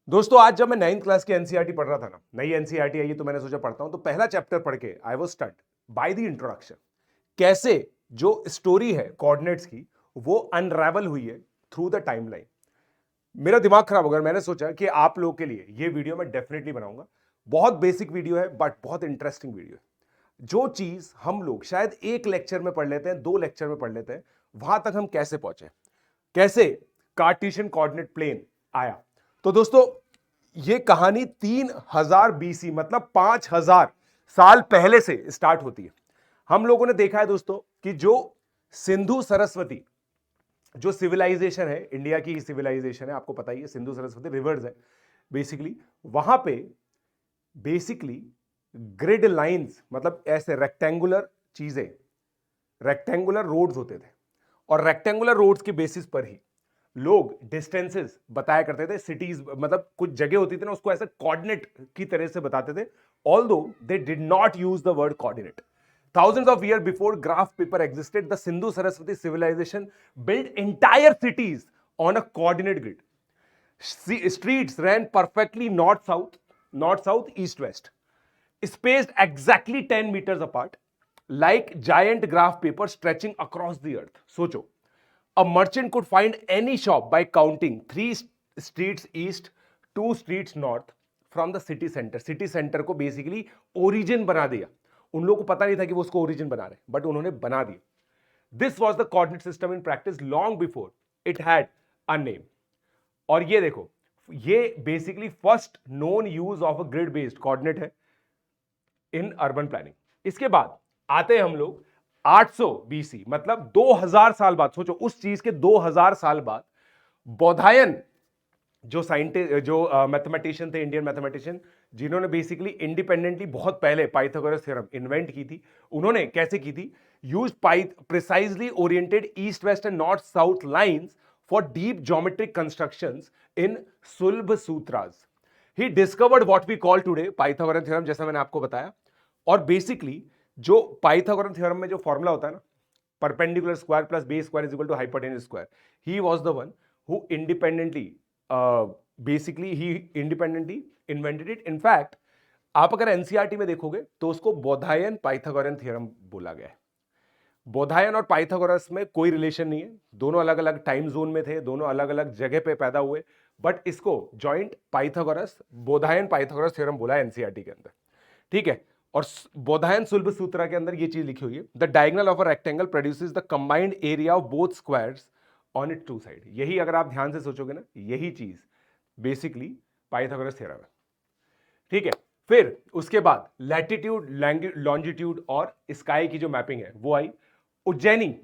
दोस्तों आज जब मैं 9th क्लास की एनसीईआरटी पढ़ रहा था ना, नई एनसीईआरटी आई है तो मैंने सोचा पढ़ता हूं, तो पहला चैप्टर पढ़ के I was stunned by the introduction. कैसे जो स्टोरी है कोऑर्डिनेट्स की वो अनरावल हुई है थ्रू द टाइमलाइन। मेरा दिमाग खराब हो गया। मैंने सोचा कि आप लोगों के लिए ये वीडियो मैं डेफिनेटली बनाऊंगा। बहुत बेसिक वीडियो है बट बहुत इंटरेस्टिंग वीडियो है। जो चीज हम लोग शायद एक लेक्चर में पढ़ लेते हैं, 2 लेक्चर में पढ़ लेते हैं, वहां तक हम कैसे पहुंचे, कैसे कार्टेशियन कोऑर्डिनेट प्लेन आया। तो दोस्तों ये कहानी 3000 बीसी मतलब 5000 साल पहले से स्टार्ट होती है। हम लोगों ने देखा है दोस्तों कि जो सिंधु सरस्वती जो सिविलाइजेशन है, इंडिया की सिविलाइजेशन है, आपको पता ही है, सिंधु सरस्वती रिवर्स है बेसिकली। वहां पे बेसिकली ग्रिड लाइंस मतलब ऐसे रेक्टेंगुलर चीजें, रेक्टेंगुलर रोड्स होते थे, और रेक्टेंगुलर रोड्स के बेसिस पर ही लोग डिस्टेंसेस बताया करते थे। सिटीज मतलब कुछ जगह होती थी ना, उसको ऐसे कोऑर्डिनेट की तरह से बताते थे, although they did not use the word coordinate. Thousands of years before graph paper existed, the Sindhu Saraswati civilization built entire cities on a coordinate grid. Streets ran perfectly north south, east west, spaced exactly 10 meters apart, like giant graph paper stretching across the earth. सोचो, a merchant could find any shop by counting 3 streets east, 2 streets north from the city center. City center को basically origin बना दिया। उन लोगों को पता नहीं था कि वो उसको origin बना रहे, बट उन्होंने बना दिया। This was the coordinate system in practice long before it had a name. और ये देखो, ये basically first known use of a grid based coordinate है इन अर्बन प्लानिंग। इसके बाद आते हैं हम लोग 800 बीसी मतलब 2000 साल बाद। सोचो उस चीज के 2000 साल बाद बौधायन जो साइंटिस्ट जो मैथमेटिशियन थे, इंडियन मैथमेटिशियन, जिन्होंने बेसिकली इंडिपेंडेंटली बहुत पहले पाइथागोरस थ्योरम इन्वेंट की थी। उन्होंने कैसे की थी? Use precisely oriented east west and north south lines for deep geometric constructions in Sulba Sutras. He discovered what we call today Pythagorean theorem, जैसा मैंने आपको बताया। और बेसिकली जो पाइथागोरन थ्योरम में जो फॉर्मूला होता है ना, perpendicular square plus base square is equal to hypotenuse square, he was the one who independently basically he independently invented it. In fact आप अगर एनसीईआरटी में देखोगे तो उसको बौधायन पाइथागोरन थ्योरम बोला गया है। बौधायन और पाइथागोरस में कोई रिलेशन नहीं है, दोनों अलग अलग टाइम जोन में थे, दोनों अलग अलग जगह पे पैदा हुए, बट इसको joint Pythagoras Baudhayana Pythagoras theorem बोला है एनसीईआरटी के अंदर। ठीक है। और बौधायन सुलभ सूत्र के अंदर ये चीज लिखी हुई है, the diagonal of a rectangle produces the combined area of both squares on it two side. यही अगर आप ध्यान से सोचोगे ना, यही चीज बेसिकली पाइथागोरस थ्योरम है। ठीक है। फिर उसके बाद लैटिट्यूड, लॉन्जिट्यूड और स्काई की जो मैपिंग है वो आई। Ujjaini,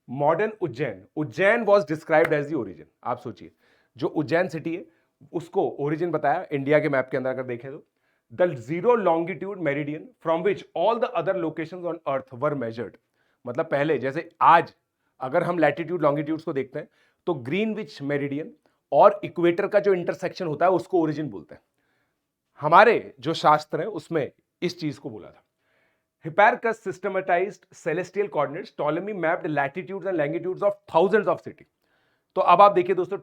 modern Ujjain, Ujjain was described as the origin. आप सोचिए, जो उज्जैन सिटी है उसको ओरिजिन बताया इंडिया के मैप के अंदर अगर देखें तो। The zero longitude meridian from which all the other locations on earth were measured. मतलब पहले जैसे आज अगर हम लैटिट्यूड लॉन्गिट्यूड्स को देखते हैं तो ग्रीनविच मेरिडियन और इक्वेटर का जो इंटरसेक्शन होता है उसको ओरिजिन बोलते हैं। हमारे जो शास्त्र है उसमें इस चीज को बोला था। Hipparchus systematized celestial coordinates. Ptolemy mapped latitudes and longitudes of thousands of cities. तो अब आप देखिए दोस्तों,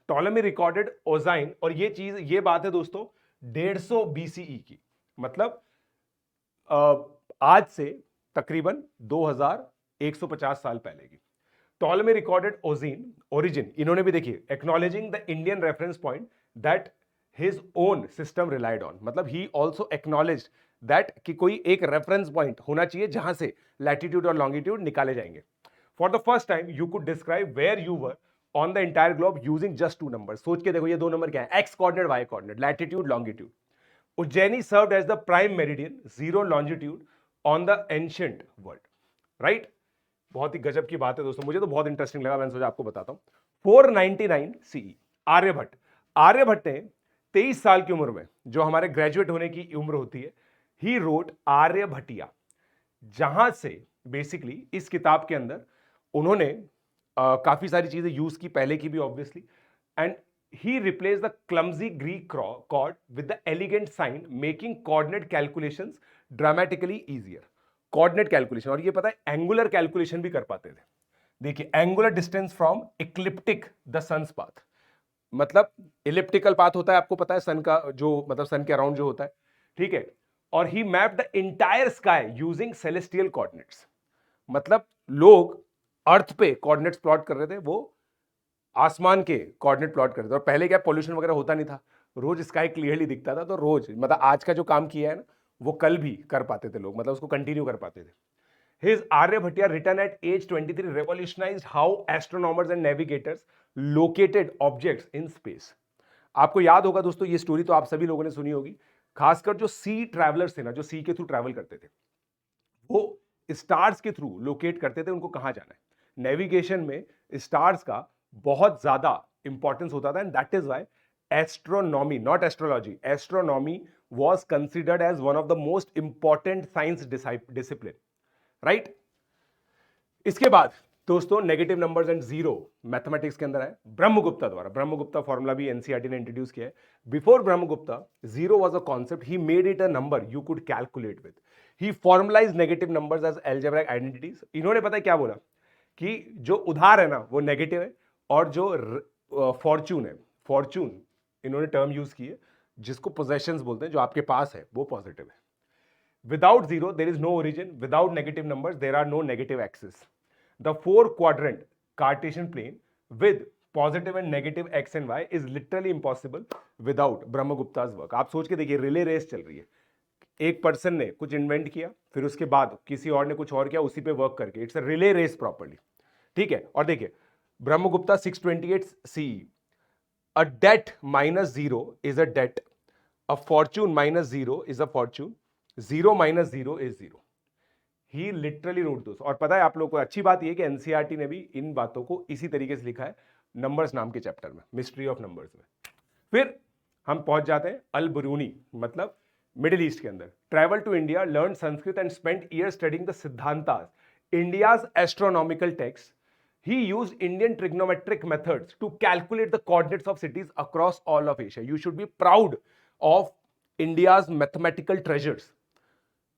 टॉलेमी रिकॉर्डेड ओजाइन, और ये चीज, ये बात है दोस्तों 150 बीसीई की, मतलब आज से तकरीबन 2150 साल पहले की। टॉलेमी रिकॉर्डेड ओरिजिन, इन्होंने भी देखिए acknowledging the Indian reference point that his own system relied on, मतलब ही ऑल्सो एक्नॉलेज दैट कि कोई एक रेफरेंस पॉइंट होना चाहिए जहां से लैटिट्यूड और लॉन्गिट्यूड निकाले जाएंगे। For the first time you could describe where you were on the entire globe using just 2 number. सोच के देखो ये 2 नंबर क्या है, x coordinate y coordinate, latitude longitude. Ujjaini served as the prime meridian, zero longitude on the ancient world. Right. बहुत ही गजब की बात है दोस्तों, मुझे तो बहुत इंटरेस्टिंग लगा, मैंने सोचा आपको बताता हूं। 499 सीई, आर्यभट्ट। आर्यभट्ट ने 23 साल की उम्र में, जो हमारे ग्रेजुएट होने की उम्र होती है, ही रोट आर्यभटिया, जहां से बेसिकली इस किताब के अंदर उन्होंने काफी सारी चीजें यूज की, पहले की भी obviously, and he replaced the clumsy Greek chord with the elegant sign, making coordinate calculations dramatically easier. Coordinate calculation, और ये पता है एंगुलर कैलकुलेशन भी कर पाते थे। देखिए, angular distance from ecliptic the sun's path, मतलब इलिप्टिकल पाथ होता है, आपको पता है सन का, जो मतलब सन के अराउंड जो होता है, ठीक है। और he map the entire sky using celestial coordinates, मतलब लोग अर्थ पे कोऑर्डिनेट्स प्लॉट कर रहे थे, वो आसमान के कोऑर्डिनेट प्लॉट कर रहे थे। और पहले क्या पोल्यूशन वगैरह होता नहीं था, रोज स्काई क्लियरली दिखता था, तो रोज मतलब आज का जो काम किया है ना वो कल भी कर पाते थे लोग, मतलब उसको कंटिन्यू कर पाते थे। His Aryabhatta, written at age 23, revolutionized how astronomers and navigators located objects in space. आपको याद होगा दोस्तों, ये स्टोरी तो आप सभी लोगों ने सुनी होगी, खासकर जो सी ट्रैवलर्स थे ना, जो सी के थ्रू ट्रैवल करते थे, वो स्टार्स के थ्रू लोकेट करते थे उनको कहां जाना है। नेविगेशन में स्टार्स का बहुत ज्यादा इंपॉर्टेंस होता था, and that is why astronomy, not astrology, astronomy was considered as one of the most important science discipline, right. इसके बाद दोस्तों negative numbers and zero mathematics के अंदर है ब्रह्मगुप्ता द्वारा। ब्रह्मगुप्ता फॉर्मूला भी एनसीईआरटी ने इंट्रोड्यूस किया है। Before Brahmagupta, zero was a concept, he made it a number you could calculate with. He formalize negative numbers as algebraic identities. इन्होंने पता है क्या बोला कि जो उधार है ना वो नेगेटिव है, और जो फॉर्चून है, फॉर्चून इन्होंने टर्म यूज की है जिसको पोजेशंस बोलते हैं, जो आपके पास है वो पॉजिटिव है। Without zero, there is no origin. Without negative numbers, there are no negative axes. The four quadrant Cartesian plane with positive and negative x and y is literally impossible without Brahmagupta's work. आप सोच के देखिए, relay race चल रही है, एक person ने कुछ इन्वेंट किया, फिर उसके बाद किसी और ने कुछ और किया, उसी पे वर्क करके, it's a relay race properly, ठीक है। और देखिए Brahmagupta 628 CE, a debt minus zero is a debt, a fortune minus zero is a fortune, zero minus zero is zero. He literally wrote दोस्त। और पता है आप लोगों को अच्छी बात यह कि एनसीईआरटी ने भी इन बातों को इसी तरीके से लिखा है नंबर्स नाम के चैप्टर में, मिस्ट्री ऑफ नंबर्स में। फिर हम पहुंच जाते हैं अल बरूनी, मतलब मिडिल ईस्ट के अंदर। Travel to India, learn Sanskrit and spend year studying the Siddhantas, India's astronomical text. He used Indian trigonometric methods to calculate the coordinates of cities across all of Asia. You should be proud of India's mathematical treasures.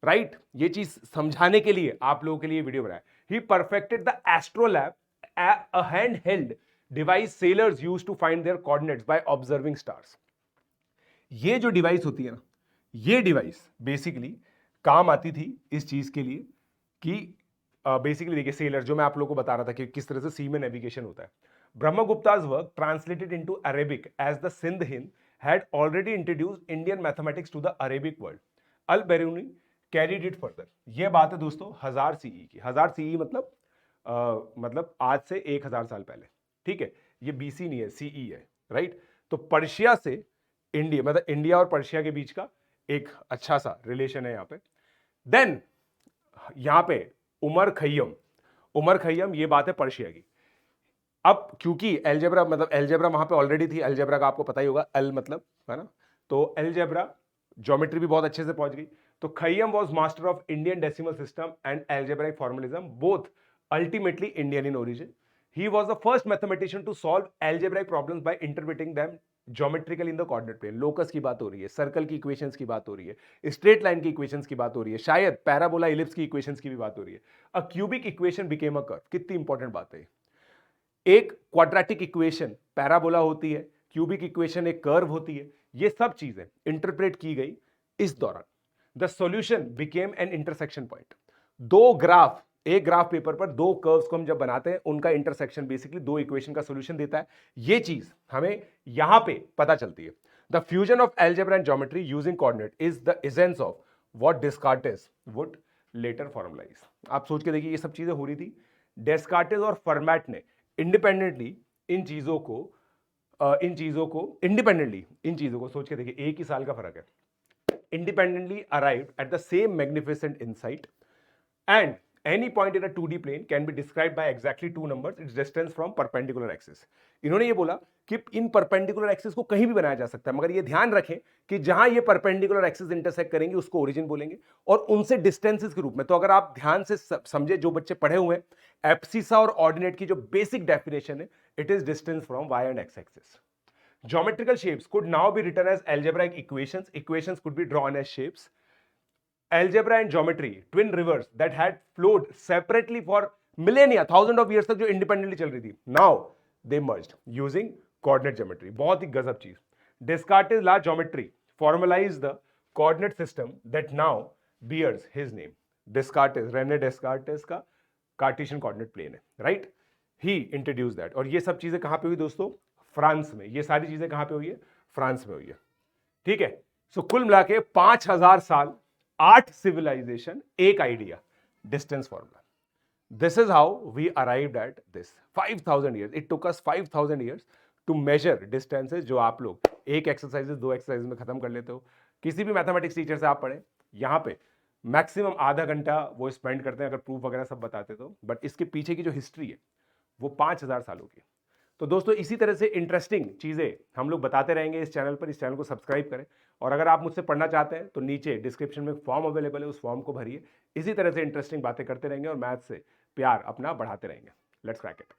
Right, ये चीज समझाने के लिए आप लोगों के लिए video बनाया। He perfected the astrolabe, a hand held device sailors used to find their coordinates by observing stars. ये जो डिवाइस होती है ना, ये डिवाइस बेसिकली काम आती थी इस चीज के लिए कि बेसिकली देखिए सेलर, जो मैं आप लोगों को बता रहा था कि किस तरह से सी में नेविगेशन होता है। Brahmagupta's work translated into Arabic as the Sindh Hind had already introduced Indian mathematics to the Arabic world. Al-Biruni carried it further. ये बात है दोस्तों 1000 CE की। 1000 CE मतलब आज से 1000 साल पहले, ठीक है। ये BC नहीं है, CE है, राइट। तो पर्शिया से इंडिया, मतलब इंडिया और पर्शिया के बीच का एक अच्छा सा रिलेशन है यहाँ पे। देन यहाँ पे उमर खय्यम, ये बात है पर्शिया की। अब क्योंकि अलजेब्रा, मतलब अलजेब्रा वहां पे ऑलरेडी थी, अलजेब्रा का आपको पता ही होगा, अल मतलब है ना, तो अलजेब्रा ज्योमेट्री भी बहुत अच्छे से पहुंच गई। तो Khayyam was master of Indian decimal system and algebraic formulism, both ultimately Indian in origin. He was the first mathematician to solve algebraic problems by interpreting them geometrical in the coordinate plane. Locus की बात हो रही है, circle की equations की बात हो रही है, स्ट्रेट लाइन की इक्वेशंस की बात हो रही है, शायद पैराबोला इलिप्स की इक्वेशंस की भी बात हो रही है। A cubic equation became a curve. कितनी इंपॉर्टेंट बात है। एक क्वाड्रेटिक इक्वेशन पैराबोला होती है, क्यूबिक इक्वेशन एक कर्व होती है। ये सब चीजें इंटरप्रेट की गई इस दौरान। The solution became an intersection point. दो ग्राफ, एक ग्राफ पेपर पर दो कर्व्स को हम जब बनाते हैं, उनका इंटरसेक्शन बेसिकली दो इक्वेशन का सॉल्यूशन देता है। ये चीज हमें यहां पे पता चलती है। The fusion of algebra and geometry using coordinate is the essence of what Descartes would later formulize. आप सोच के देखिए, ये सब चीजें हो रही थी। डेस्कार्टेस और फॉर्मेट ने इंडिपेंडेंटली इन चीजों को सोच के देखिए, एक ही साल का फर्क है। Independently arrived at the same magnificent insight, and any point in a 2D plane can be described by exactly two numbers, its distance from perpendicular axis. इन्होंने ये बोला कि इन परपेंडिकुलर एक्सिस को कहीं भी बनाया जा सकता है, मगर ये ध्यान रखें कि जहां ये परपेंडिकुलर एक्सिस इंटरसेक्ट करेंगे उसको ओरिजिन बोलेंगे, और उनसे डिस्टेंसेस के रूप में। तो अगर आप ध्यान से समझे, जो बच्चे पढ़े हुए हैं, एब्सिसा और ऑर्डिनेट की जो बेसिक डेफिनेशन है, it is distance from y and x axis. Geometrical shapes could now be written as algebraic equations. Equations could be drawn as shapes. Algebra and geometry, twin rivers that had flowed separately for millennia, thousands of years तक जो independently चल रही थी, now they merged using coordinate geometry, बहुत ही गजब चीज। Descartes la geometry formalize the coordinate system that now bears his name. Descartes, Rene Descartes का कार्टेशियन कोऑर्डिनेट प्लेन है, राइट, ही इंट्रोड्यूस दैट। और ये सब चीजें कहां पे हुई दोस्तों? फ्रांस में। ये सारी चीजें कहां पे हुई है? फ्रांस में हुई है, ठीक है। सो कुल मिला के 5000 साल, 8 सिविलाइजेशन, एक idea, distance formula. This is how we arrived at this 5000 years. It took us 5000 years to measure distances जो आप लोग एक एक्सरसाइजेस, 2 एक्सरसाइज में खत्म कर लेते हो। किसी भी मैथमेटिक्स टीचर से आप पढ़े, यहाँ पे मैक्सिमम आधा घंटा वो स्पेंड करते हैं अगर प्रूफ वगैरह सब बताते तो, बट इसके पीछे की जो हिस्ट्री है वो 5000 सालों की। तो दोस्तों इसी तरह से इंटरेस्टिंग चीज़ें हम लोग बताते रहेंगे इस चैनल पर। इस चैनल को सब्सक्राइब करें, और अगर आप मुझसे पढ़ना चाहते हैं तो नीचे डिस्क्रिप्शन में फॉर्म अवेलेबल है, उस फॉर्म को भरिए। इसी तरह से इंटरेस्टिंग बातें करते रहेंगे और मैथ से प्यार अपना बढ़ाते रहेंगे। Let's crack it.